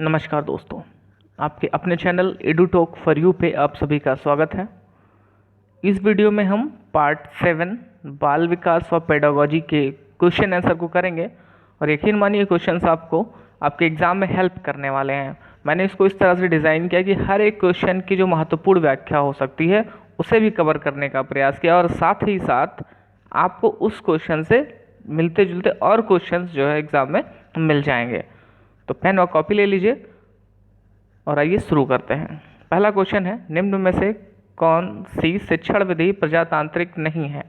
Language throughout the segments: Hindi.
नमस्कार दोस्तों, आपके अपने चैनल एडुटॉक फॉर यू पे आप सभी का स्वागत है। इस वीडियो में हम पार्ट 7 बाल विकास व पेडागोजी के क्वेश्चन आंसर को करेंगे और यकीन मानिए क्वेश्चंस आपको आपके एग्ज़ाम में हेल्प करने वाले हैं। मैंने इसको इस तरह से डिज़ाइन किया कि हर एक क्वेश्चन की जो महत्वपूर्ण व्याख्या हो सकती है उसे भी कवर करने का प्रयास किया और साथ ही साथ आपको उस क्वेश्चन से मिलते जुलते और क्वेश्चंस जो है एग्ज़ाम में मिल जाएंगे। तो पेन और कॉपी ले लीजिए और आइए शुरू करते हैं। पहला क्वेश्चन है, निम्न में से कौन सी शिक्षण विधि प्रजातांत्रिक नहीं है?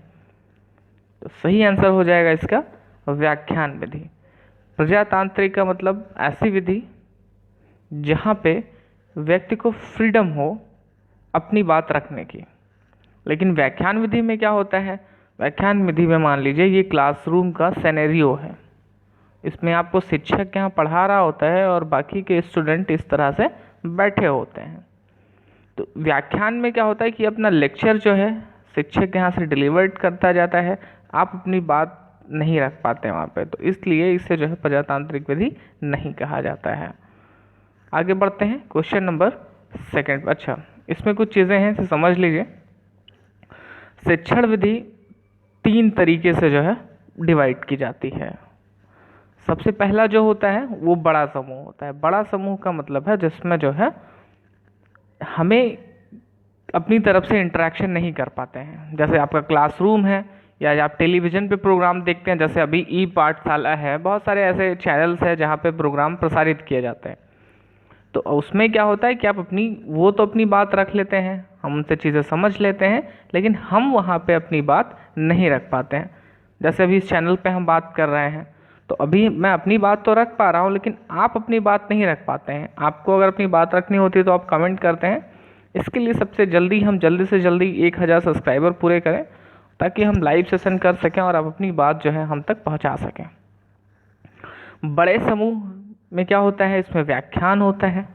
तो सही आंसर हो जाएगा इसका व्याख्यान विधि। प्रजातांत्रिक का मतलब ऐसी विधि जहाँ पे व्यक्ति को फ्रीडम हो अपनी बात रखने की। लेकिन व्याख्यान विधि में क्या होता है? व्याख्यान विधि में मान लीजिए ये क्लासरूम का सिनेरियो है, इसमें आपको शिक्षक यहाँ पढ़ा रहा होता है और बाकी के स्टूडेंट इस तरह से बैठे होते हैं। तो व्याख्यान में क्या होता है कि अपना लेक्चर जो है शिक्षक यहाँ से डिलीवर्ड करता जाता है, आप अपनी बात नहीं रख पाते वहाँ पे, तो इसलिए इसे जो है प्रजातांत्रिक विधि नहीं कहा जाता है। आगे बढ़ते हैं क्वेश्चन नंबर 2। अच्छा, इसमें कुछ चीज़ें हैं इसे समझ लीजिए। शिक्षण विधि 3 तरीके से जो है डिवाइड की जाती है। सबसे पहला जो होता है वो बड़ा समूह होता है। बड़ा समूह का मतलब है जिसमें जो है हमें अपनी तरफ से इंटरेक्शन नहीं कर पाते हैं। जैसे आपका क्लासरूम है या आप टेलीविज़न पे प्रोग्राम देखते हैं, जैसे अभी ई पाठशाला है, बहुत सारे ऐसे चैनल्स हैं जहाँ पे प्रोग्राम प्रसारित किए जाते हैं। तो उसमें क्या होता है कि आप अपनी बात रख लेते हैं, हम उनसे चीज़ें समझ लेते हैं, लेकिन हम वहाँ पे अपनी बात नहीं रख पाते हैं। जैसे अभी इस चैनल पे हम बात कर रहे हैं, तो अभी मैं अपनी बात तो रख पा रहा हूँ लेकिन आप अपनी बात नहीं रख पाते हैं। आपको अगर अपनी बात रखनी होती है तो आप कमेंट करते हैं। इसके लिए सबसे जल्दी हम जल्दी से जल्दी 1000 सब्सक्राइबर पूरे करें ताकि हम लाइव सेशन कर सकें और आप अपनी बात जो है हम तक पहुँचा सकें। बड़े समूह में क्या होता है? इसमें व्याख्यान होता है,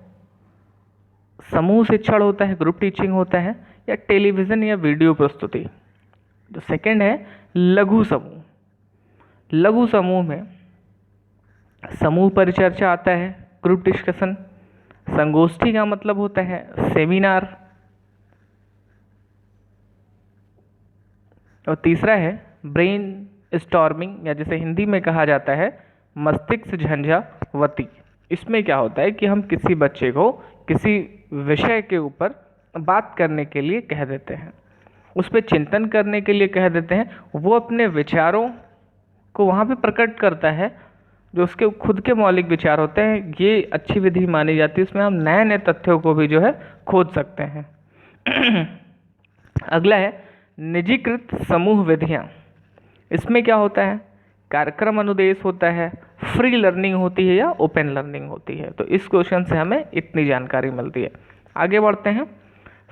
समूह शिक्षण होता है, ग्रुप टीचिंग होता है, या टेलीविज़न या वीडियो प्रस्तुति। जो सेकंड है लघु समूह। लघु समूह में समूह परिचर्चा आता है, ग्रुप डिस्कशन। संगोष्ठी का मतलब होता है सेमिनार। और तीसरा है ब्रेन स्टॉर्मिंग, या जिसे हिंदी में कहा जाता है मस्तिष्क झंझावती। इसमें क्या होता है कि हम किसी बच्चे को किसी विषय के ऊपर बात करने के लिए कह देते हैं, उस पर चिंतन करने के लिए कह देते हैं, वो अपने विचारों को वहाँ पे प्रकट करता है जो उसके खुद के मौलिक विचार होते हैं। ये अच्छी विधि मानी जाती है, इसमें हम नए नए तथ्यों को भी जो है खोज सकते हैं। अगला है निजीकृत समूह विधियाँ। इसमें क्या होता है? कार्यक्रम अनुदेश होता है, फ्री लर्निंग होती है या ओपन लर्निंग होती है। तो इस क्वेश्चन से हमें इतनी जानकारी मिलती है। आगे बढ़ते हैं।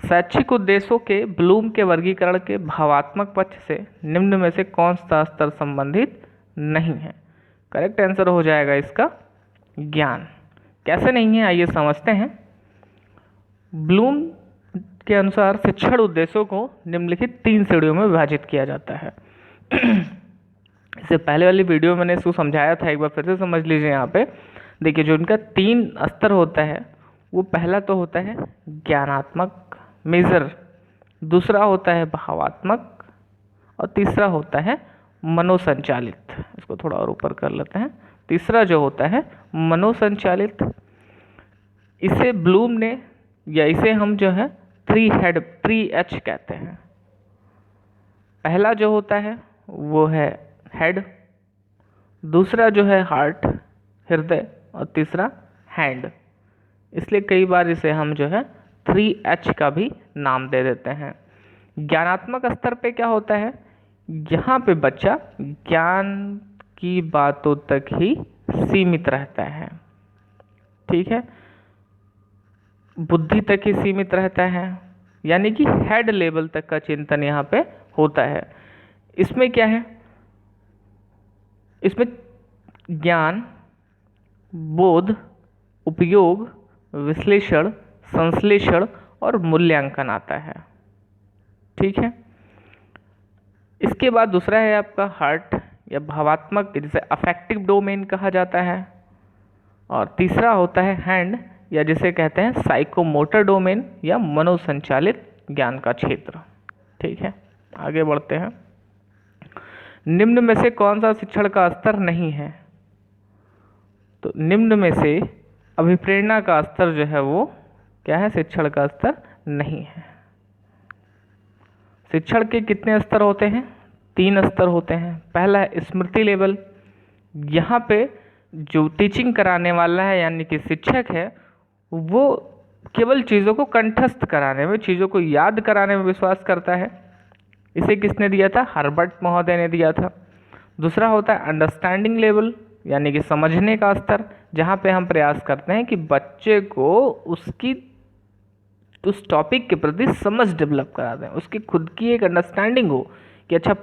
शैक्षिक उद्देश्यों के ब्लूम के वर्गीकरण के भावात्मक पक्ष से निम्न में से कौन सा स्तर संबंधित नहीं है? करेक्ट आंसर हो जाएगा इसका ज्ञान। कैसे नहीं है आइए समझते हैं। ब्लूम के अनुसार शिक्षण उद्देश्यों को निम्नलिखित 3 श्रेणियों में विभाजित किया जाता है। इससे पहले वाली वीडियो मैंने इसको समझाया था, एक बार फिर से समझ लीजिए। यहाँ पे देखिए जो इनका 3 स्तर होता है, वो पहला तो होता है ज्ञानात्मक मेजर, दूसरा होता है भावात्मक और तीसरा होता है मनोसंचालित। इसको थोड़ा और ऊपर कर लेते हैं। तीसरा जो होता है मनोसंचालित, इसे ब्लूम ने, या इसे हम जो है 3H कहते हैं। पहला जो होता है वो है हेड, दूसरा जो है हार्ट हृदय, और तीसरा हैंड। इसलिए कई बार इसे हम जो है 3H का भी नाम दे देते हैं। ज्ञानात्मक स्तर पे क्या होता है? यहाँ पे बच्चा ज्ञान की बातों तक ही सीमित रहता है, ठीक है, बुद्धि तक ही सीमित रहता है, यानी कि हेड लेवल तक का चिंतन यहाँ पे होता है। इसमें क्या है? इसमें ज्ञान, बोध, उपयोग, विश्लेषण, संश्लेषण और मूल्यांकन आता है, ठीक है। इसके बाद दूसरा है आपका हार्ट या भावात्मक, जिसे अफेक्टिव डोमेन कहा जाता है। और तीसरा होता है हैंड, या जिसे कहते हैं साइकोमोटर डोमेन या मनोसंचालित ज्ञान का क्षेत्र। ठीक है, आगे बढ़ते हैं। निम्न में से कौन सा शिक्षण का स्तर नहीं है? तो निम्न में से अभिप्रेरणा का स्तर जो है वो क्या है? शिक्षण का स्तर नहीं है। शिक्षण के कितने स्तर होते हैं? 3 स्तर होते हैं। पहला है स्मृति लेवल। यहाँ पे जो टीचिंग कराने वाला है यानी कि शिक्षक है, वो केवल चीज़ों को कंठस्थ कराने में, चीज़ों को याद कराने में विश्वास करता है। इसे किसने दिया था? हर्बर्ट महोदय ने दिया था। दूसरा होता है अंडरस्टैंडिंग लेवल, यानी कि समझने का स्तर, जहाँ पे हम प्रयास करते हैं कि बच्चे को उस टॉपिक के प्रति समझ डेवलप करा दें, उसकी खुद की एक अंडरस्टैंडिंग हो कि अच्छा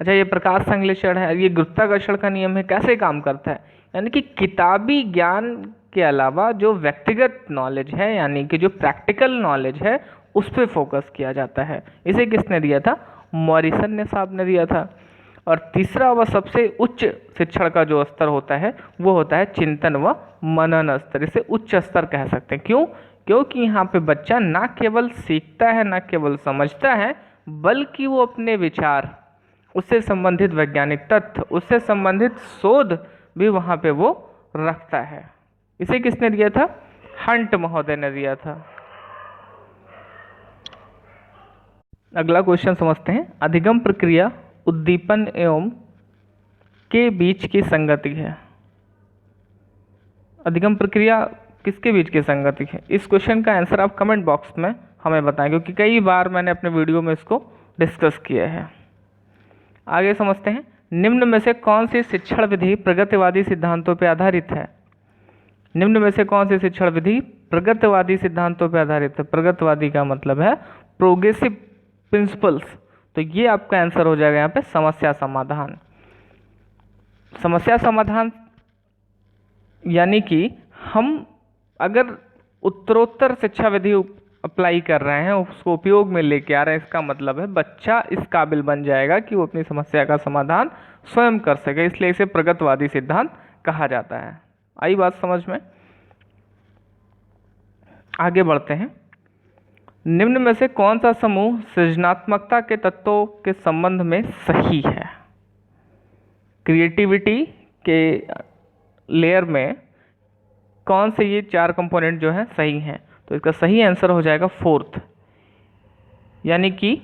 ये प्रकाश संश्लेषण है, ये गुरुत्वाकर्षण का नियम है, कैसे काम करता है। यानी कि किताबी ज्ञान के अलावा जो व्यक्तिगत नॉलेज है, यानी कि जो प्रैक्टिकल नॉलेज है, उस पर फोकस किया जाता है। इसे किसने दिया था? मॉरिसन ने साहब ने दिया था। और तीसरा व सबसे उच्च शिक्षण का जो स्तर होता है वो होता है चिंतन व मनन स्तर। इसे उच्च स्तर कह सकते हैं। क्यों? क्योंकि यहाँ पे बच्चा ना केवल सीखता है, ना केवल समझता है, बल्कि वो अपने विचार, उससे संबंधित वैज्ञानिक तथ्य, उससे संबंधित शोध भी वहाँ पे वो रखता है। इसे किसने दिया था? हंट महोदय ने दिया था। अगला क्वेश्चन समझते हैं। अधिगम प्रक्रिया उद्दीपन एवं के बीच की संगति है। अधिगम प्रक्रिया किसके बीच की संगति है? इस क्वेश्चन का आंसर आप कमेंट बॉक्स में हमें बताएं, क्योंकि कई बार मैंने अपने वीडियो में इसको डिस्कस किया है। आगे समझते हैं। निम्न में से कौन सी शिक्षण विधि प्रगतिवादी सिद्धांतों पर आधारित है? निम्न में से कौन सी शिक्षण विधि प्रगतिवादी सिद्धांतों पर आधारित है? प्रगतिवादी का मतलब है प्रोग्रेसिव प्रिंसिपल्स। तो ये आपका आंसर हो जाएगा यहाँ पे समस्या समाधान। समस्या समाधान यानी कि हम अगर उत्तरोत्तर शिक्षा विधि अप्लाई कर रहे हैं, उसको उपयोग में लेके आ रहे हैं, इसका मतलब है बच्चा इस काबिल बन जाएगा कि वो अपनी समस्या का समाधान स्वयं कर सके, इसलिए इसे प्रगतिवादी सिद्धांत कहा जाता है। आई बात समझ में? आगे बढ़ते हैं। निम्न में से कौन सा समूह सृजनात्मकता के तत्वों के संबंध में सही है? क्रिएटिविटी के लेयर में कौन से ये 4 कंपोनेंट जो हैं सही हैं? तो इसका सही आंसर हो जाएगा 4th, यानी कि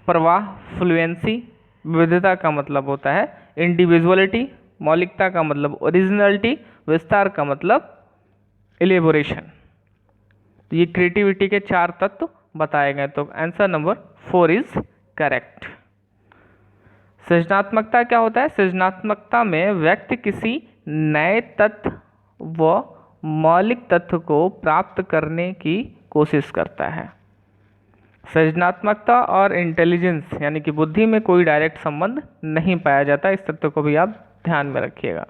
प्रवाह, फ्लुएंसी। विविधता का मतलब होता है इंडिविजुअलिटी, मौलिकता का मतलब ओरिजिनलिटी, विस्तार का मतलब इलेबोरेशन। तो ये क्रिएटिविटी के 4 तत्व बताए गए, तो आंसर नंबर 4 इज करेक्ट। सृजनात्मकता क्या होता है? सृजनात्मकता में व्यक्ति किसी नए तत्व व मौलिक तत्व को प्राप्त करने की कोशिश करता है। सृजनात्मकता और इंटेलिजेंस यानी कि बुद्धि में कोई डायरेक्ट संबंध नहीं पाया जाता। इस तत्व को भी आप ध्यान में रखिएगा।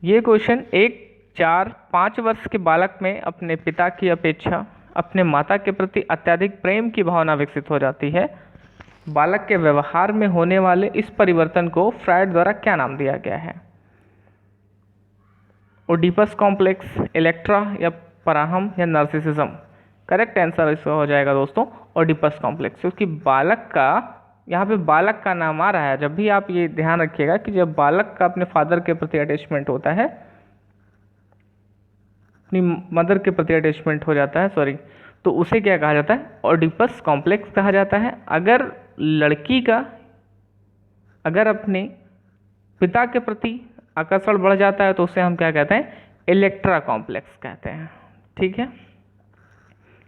ये क्वेश्चन 1, 4, 5 वर्ष के बालक में अपने पिता की अपेक्षा अपने माता के प्रति अत्यधिक प्रेम की भावना विकसित हो जाती है। बालक के व्यवहार में होने वाले इस परिवर्तन को फ्रायड द्वारा क्या नाम दिया गया है? ओडिपस कॉम्प्लेक्स, इलेक्ट्रा या पराहम या नार्सिसिज्म? करेक्ट आंसर इसका हो जाएगा दोस्तों ओडिपस कॉम्प्लेक्स, क्योंकि बालक का यहाँ पे बालक का नाम आ रहा है। जब भी आप ये ध्यान रखिएगा कि जब बालक का अपने फादर के प्रति अटैचमेंट होता है, अपनी मदर के प्रति अटैचमेंट हो जाता है, सॉरी, तो उसे क्या कहा जाता है? ओडिपस कॉम्प्लेक्स कहा जाता है। अगर लड़की का अगर अपने पिता के प्रति आकर्षण बढ़ जाता है तो उसे हम क्या कहते हैं? इलेक्ट्रा कॉम्प्लेक्स कहते हैं। ठीक है,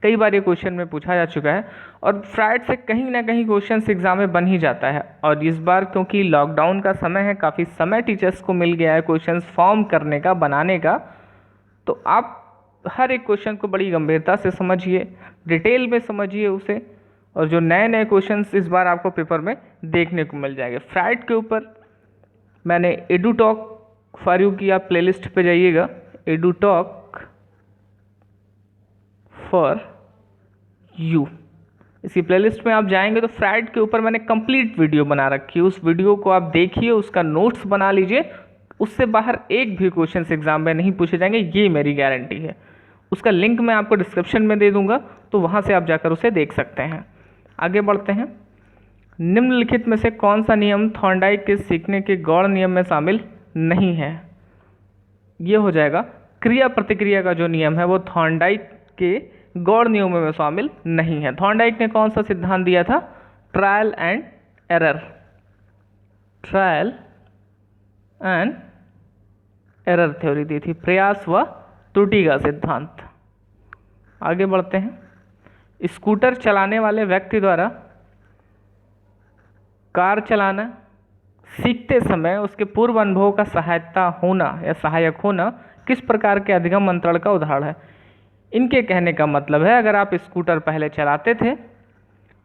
कई बार ये क्वेश्चन में पूछा जा चुका है और फ्रायड से कहीं ना कहीं क्वेश्चन एग्जाम में बन ही जाता है। और इस बार क्योंकि लॉकडाउन का समय है, काफ़ी समय टीचर्स को मिल गया है क्वेश्चन फॉर्म करने का, बनाने का, तो आप हर एक क्वेश्चन को बड़ी गंभीरता से समझिए, डिटेल में समझिए उसे, और जो नए नए क्वेश्चंस इस बार आपको पेपर में देखने को मिल जाएंगे। फ्रायड के ऊपर मैंने एडुटॉक फॉर यू की, आप प्लेलिस्ट पे जाइएगा, एडुटॉक फॉर यू, इसी प्लेलिस्ट में आप जाएंगे तो फ्रायड के ऊपर मैंने कंप्लीट वीडियो बना रखी है। उस वीडियो को आप देखिए, उसका नोट्स बना लीजिए, उससे बाहर एक भी क्वेश्चन एग्जाम में नहीं पूछे जाएंगे, ये मेरी गारंटी है। उसका लिंक मैं आपको डिस्क्रिप्शन में दे दूंगा, तो वहाँ से आप जाकर उसे देख सकते हैं। आगे बढ़ते हैं। निम्नलिखित में से कौन सा नियम थॉर्नडाइक के सीखने के गौड़ नियम में शामिल नहीं है? ये हो जाएगा क्रिया प्रतिक्रिया का जो नियम है वो थॉर्नडाइक के गौड़ नियमों में शामिल नहीं है। थॉर्नडाइक ने कौन सा सिद्धांत दिया था? Trial and error, trial and error theory दी थी, प्रयास व त्रुटि का सिद्धांत। आगे बढ़ते हैं। स्कूटर चलाने वाले व्यक्ति द्वारा कार चलाना सीखते समय उसके पूर्व अनुभव का सहायता होना या सहायक होना किस प्रकार के अधिगम अंतरण का उदाहरण है? इनके कहने का मतलब है, अगर आप स्कूटर पहले चलाते थे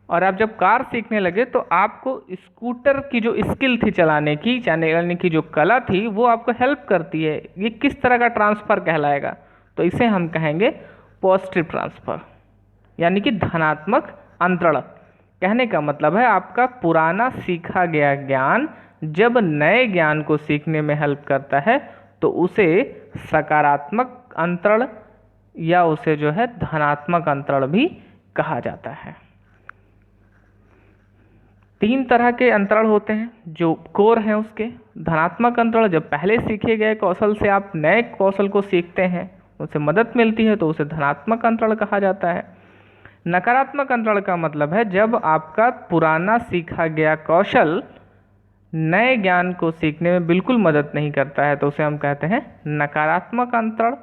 और आप जब कार सीखने लगे तो आपको स्कूटर की जो स्किल थी चलाने की, यानी कि जो कला थी, वो आपको हेल्प करती है। ये किस तरह का ट्रांसफ़र कहलाएगा? तो इसे हम कहेंगे पॉजिटिव ट्रांसफ़र, यानी कि धनात्मक अंतरण। कहने का मतलब है आपका पुराना सीखा गया ज्ञान जब नए ज्ञान को सीखने में हेल्प करता है तो उसे सकारात्मक अंतरण या उसे जो है धनात्मक अंतरण भी कहा जाता है। 3 तरह के अंतरण होते हैं जो कोर हैं उसके। धनात्मक अंतरण, जब पहले सीखे गए कौशल से आप नए कौशल को सीखते हैं, उससे मदद मिलती है, तो उसे धनात्मक अंतरण कहा जाता है। नकारात्मक अंतरण का मतलब है जब आपका पुराना सीखा गया कौशल नए ज्ञान को सीखने में बिल्कुल मदद नहीं करता है, तो उसे हम कहते हैं नकारात्मक अंतरण।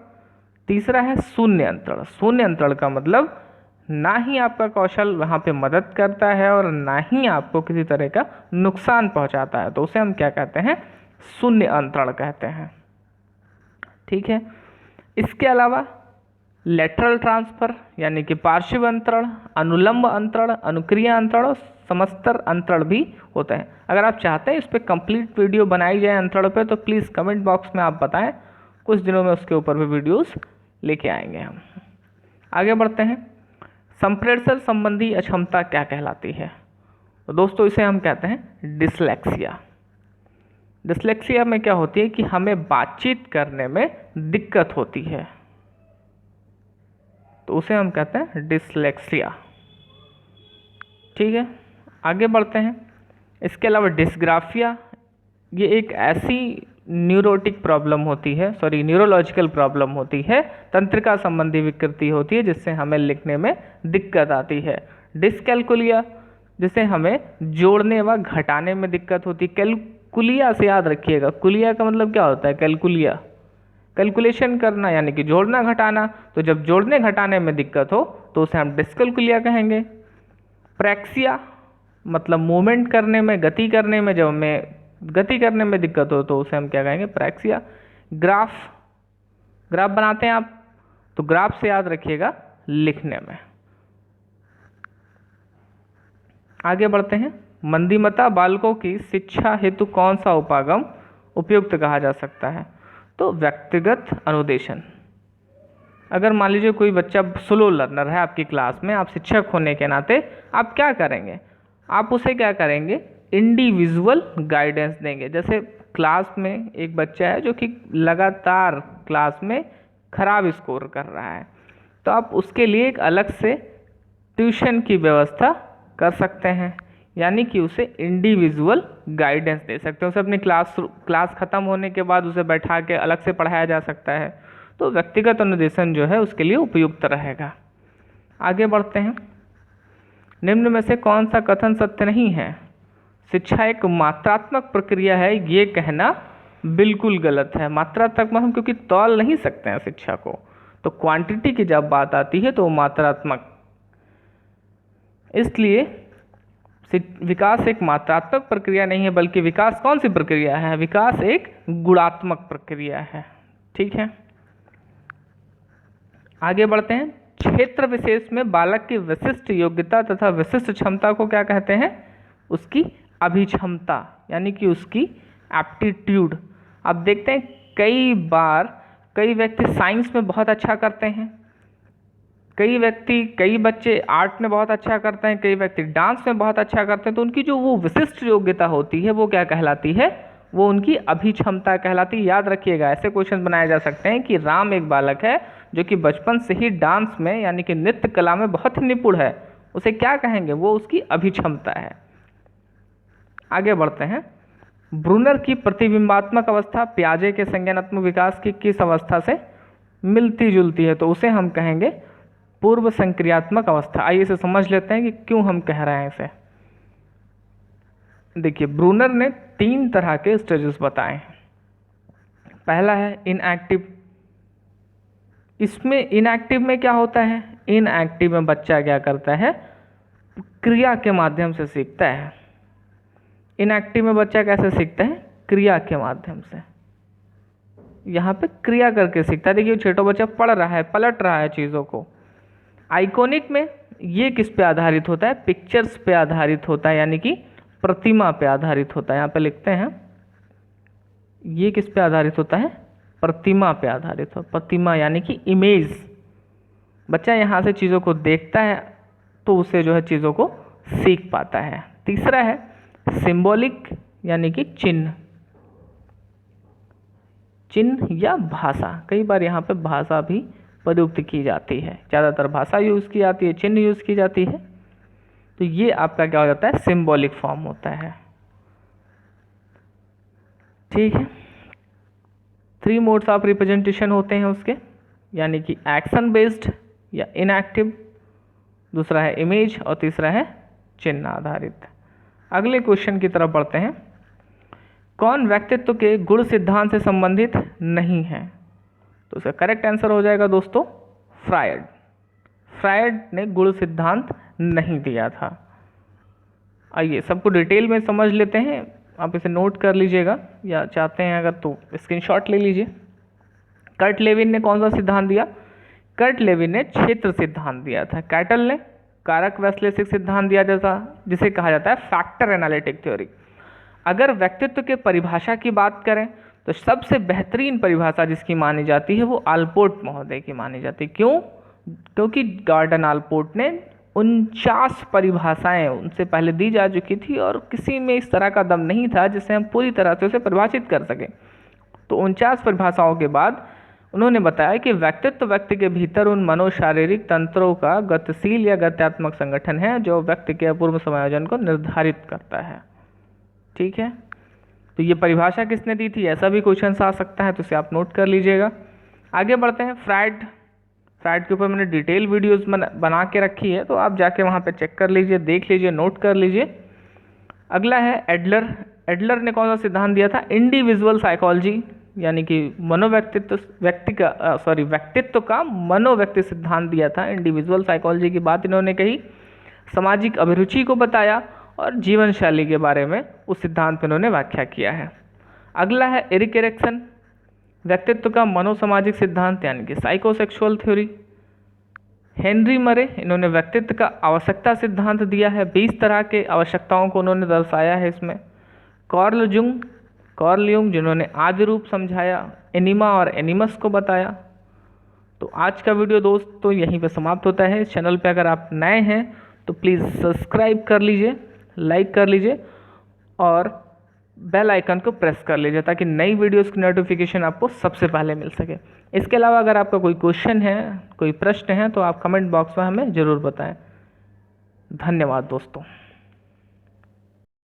तीसरा है शून्य अंतरण। शून्य अंतरण का मतलब ना ही आपका कौशल वहाँ पे मदद करता है और ना ही आपको किसी तरह का नुकसान पहुँचाता है, तो उसे हम क्या कहते हैं? शून्य अंतरण कहते हैं। ठीक है। इसके अलावा लेटरल ट्रांसफर यानी कि पार्श्व अंतरण, अनुलंब अंतरण, अनुक्रिय अंतरण और समस्तर अंतरण भी होते हैं। अगर आप चाहते हैं इस पर कंप्लीट वीडियो बनाई जाए अंतरण पे, तो प्लीज़ कमेंट बॉक्स में आप बताएं, कुछ दिनों में उसके ऊपर भी वीडियोस लेके आएंगे हम। आगे बढ़ते हैं। संप्रेषण संबंधी अक्षमता क्या कहलाती है? तो दोस्तों इसे हम कहते हैं डिसलेक्सिया। डिसलेक्सिया में क्या होती है कि हमें बातचीत करने में दिक्कत होती है, तो उसे हम कहते हैं डिसलेक्सिया। ठीक है। आगे बढ़ते हैं। इसके अलावा डिस्ग्राफिया, ये एक ऐसी न्यूरोटिक प्रॉब्लम होती है, न्यूरोलॉजिकल प्रॉब्लम होती है, तंत्रिका संबंधी विकृति होती है जिससे हमें लिखने में दिक्कत आती है। डिसकैलकुलिया, जिसे हमें जोड़ने व घटाने में दिक्कत होती है। कैलकुलिया से याद रखिएगा, कुलिया का मतलब क्या होता है? कैलकुलिया, कैलकुलेशन करना यानी कि जोड़ना घटाना। तो जब जोड़ने घटाने में दिक्कत हो तो उसे हम डिस्कैलकुलिया कहेंगे। प्रैक्सिया मतलब मूवमेंट करने में, गति करने में, जब हमें गति करने में दिक्कत हो तो उसे हम क्या कहेंगे? प्रैक्सिया। ग्राफ बनाते हैं आप, तो ग्राफ से याद रखिएगा लिखने में। आगे बढ़ते हैं। मंदीमता बालकों की शिक्षा हेतु कौन सा उपागम उपयुक्त कहा जा सकता है? तो व्यक्तिगत अनुदेशन। अगर मान लीजिए कोई बच्चा स्लो लर्नर है आपकी क्लास में, आप शिक्षक होने के नाते आप क्या करेंगे? आप उसे क्या करेंगे? इंडिविजुअल गाइडेंस देंगे। जैसे क्लास में एक बच्चा है जो कि लगातार क्लास में खराब स्कोर कर रहा है, तो आप उसके लिए एक अलग से ट्यूशन की व्यवस्था कर सकते हैं, यानी कि उसे इंडिविजुअल गाइडेंस दे सकते हैं। उसे अपनी क्लास ख़त्म होने के बाद उसे बैठा के अलग से पढ़ाया जा सकता है, तो व्यक्तिगत अनुदेशन जो है उसके लिए उपयुक्त रहेगा। आगे बढ़ते हैं। निम्न में से कौन सा कथन सत्य नहीं है? शिक्षा एक मात्रात्मक प्रक्रिया है, ये कहना बिल्कुल गलत है। मात्रात्मक हम क्योंकि तौल नहीं सकते हैं शिक्षा को, तो क्वांटिटी की जब बात आती है तो मात्रात्मक, इसलिए विकास एक मात्रात्मक प्रक्रिया नहीं है, बल्कि विकास कौन सी प्रक्रिया है? विकास एक गुणात्मक प्रक्रिया है। ठीक है। आगे बढ़ते हैं। क्षेत्र विशेष में बालक की विशिष्ट योग्यता तथा विशिष्ट क्षमता को क्या कहते हैं? उसकी अभिक्षमता, यानी कि उसकी एप्टीट्यूड। अब देखते हैं कई बार कई व्यक्ति साइंस में बहुत अच्छा करते हैं, कई बच्चे आर्ट में बहुत अच्छा करते हैं, कई व्यक्ति डांस में बहुत अच्छा करते हैं, तो उनकी जो वो विशिष्ट योग्यता होती है वो क्या कहलाती है? वो उनकी अभिक्षमता कहलाती। याद रखिएगा, ऐसे क्वेश्चन बनाए जा सकते हैं कि राम एक बालक है जो कि बचपन से ही डांस में यानी कि नृत्य कला में बहुत ही निपुण है, उसे क्या कहेंगे? वो उसकी अभिक्षमता है। आगे बढ़ते हैं। ब्रूनर की प्रतिबिंबात्मक अवस्था पियाजे के संज्ञानात्मक विकास की किस अवस्था से मिलती जुलती है? तो उसे हम कहेंगे पूर्व संक्रियात्मक अवस्था। आइए इसे समझ लेते हैं कि क्यों हम कह रहे हैं इसे। देखिए, ब्रूनर ने 3 तरह के स्टेजेस बताए हैं। पहला है इनएक्टिव। इसमें इनएक्टिव में क्या होता है? इनएक्टिव में बच्चा क्या करता है? क्रिया के माध्यम से सीखता है। इनएक्टिव में बच्चा कैसे सीखता है? क्रिया के माध्यम से। यहाँ पे क्रिया करके सीखता है। देखिए, छोटा बच्चा पढ़ रहा है, पलट रहा है चीज़ों को। आइकॉनिक में ये किस पे आधारित होता है? पिक्चर्स पे आधारित होता है, यानी कि प्रतिमा पे आधारित होता है। यहाँ पे लिखते हैं, ये किस पे आधारित होता है? प्रतिमा पे आधारित हो। प्रतिमा यानी कि इमेज। बच्चा यहाँ से चीज़ों को देखता है तो उसे जो है चीज़ों को सीख पाता है। तीसरा है सिंबॉलिक यानी कि चिन्ह। चिन्ह या भाषा, कई बार यहाँ पे भाषा भी प्रयुक्त की जाती है। ज़्यादातर भाषा यूज़ की जाती है, चिन्ह यूज़ की जाती है। तो ये आपका क्या हो जाता है? सिंबॉलिक फॉर्म होता है। ठीक है। 3 मोड्स ऑफ रिप्रेजेंटेशन होते हैं उसके, यानी कि एक्शन बेस्ड या इनएक्टिव, दूसरा है इमेज और तीसरा है चिन्ह आधारित। अगले क्वेश्चन की तरफ बढ़ते हैं। कौन व्यक्तित्व के गुण सिद्धांत से संबंधित नहीं है? तो इसका करेक्ट आंसर हो जाएगा दोस्तों फ्रायड। फ्रायड ने गुण सिद्धांत नहीं दिया था। आइए सबको डिटेल में समझ लेते हैं। आप इसे नोट कर लीजिएगा या चाहते हैं अगर तो स्क्रीनशॉट ले लीजिए। कर्ट लेविन ने कौन सा सिद्धांत दिया? कर्ट लेविन ने क्षेत्र सिद्धांत दिया था। कैटल ने कारक वैश्लेषिक सिद्धांत दिया जाता, जिसे कहा जाता है फैक्टर एनालिटिक थ्योरी। अगर व्यक्तित्व के परिभाषा की बात करें तो सबसे बेहतरीन परिभाषा जिसकी मानी जाती है वो आल्पोर्ट महोदय की मानी जाती है। क्यों? क्योंकि गॉर्डन आल्पोर्ट ने 49 परिभाषाएं उनसे पहले दी जा चुकी थी और किसी में इस तरह का दम नहीं था जिससे हम पूरी तरह से उसे परिभाषित कर सकें। तो 49 परिभाषाओं के बाद उन्होंने बताया कि व्यक्तित्व व्यक्ति के भीतर उन मनोशारीरिक तंत्रों का गतिशील या गत्यात्मक संगठन है जो व्यक्ति के अपूर्व समायोजन को निर्धारित करता है। ठीक है, तो ये परिभाषा किसने दी थी? ऐसा भी क्वेश्चन आ सकता है, तो इसे आप नोट कर लीजिएगा। आगे बढ़ते हैं। फ्रायड के ऊपर मैंने डिटेल वीडियोस बना के रखी है, तो आप जाके वहाँ पे चेक कर लीजिए, देख लीजिए, नोट कर लीजिए। अगला है एडलर। एडलर ने कौन सा सिद्धांत दिया था? इंडिविजुअल साइकोलॉजी, यानी कि व्यक्तित्व का मनोव्यक्ति सिद्धांत दिया था। इंडिविजुअल साइकोलॉजी की बात इन्होंने कही, सामाजिक अभिरुचि को बताया और जीवन शैली के बारे में उस सिद्धांत पर इन्होंने व्याख्या किया है। अगला है एरिक एरिक्सन, व्यक्तित्व का मनोसामाजिक सिद्धांत यानी कि साइकोसेक्सुअल थ्योरी। हेनरी मरे, इन्होंने व्यक्तित्व का आवश्यकता सिद्धांत दिया है। 20 तरह के आवश्यकताओं को उन्होंने दर्शाया है इसमें। कार्ल युंग जिन्होंने आदि रूप समझाया, एनिमा और एनिमस को बताया। तो आज का वीडियो दोस्तों यहीं पे समाप्त होता है। इस चैनल पे अगर आप नए हैं तो प्लीज़ सब्सक्राइब कर लीजिए, लाइक कर लीजिए और बेल आइकन को प्रेस कर लीजिए ताकि नई वीडियोस की नोटिफिकेशन आपको सबसे पहले मिल सके। इसके अलावा अगर आपका कोई क्वेश्चन है, कोई प्रश्न है तो आप कमेंट बॉक्स में हमें ज़रूर बताएं। धन्यवाद दोस्तों।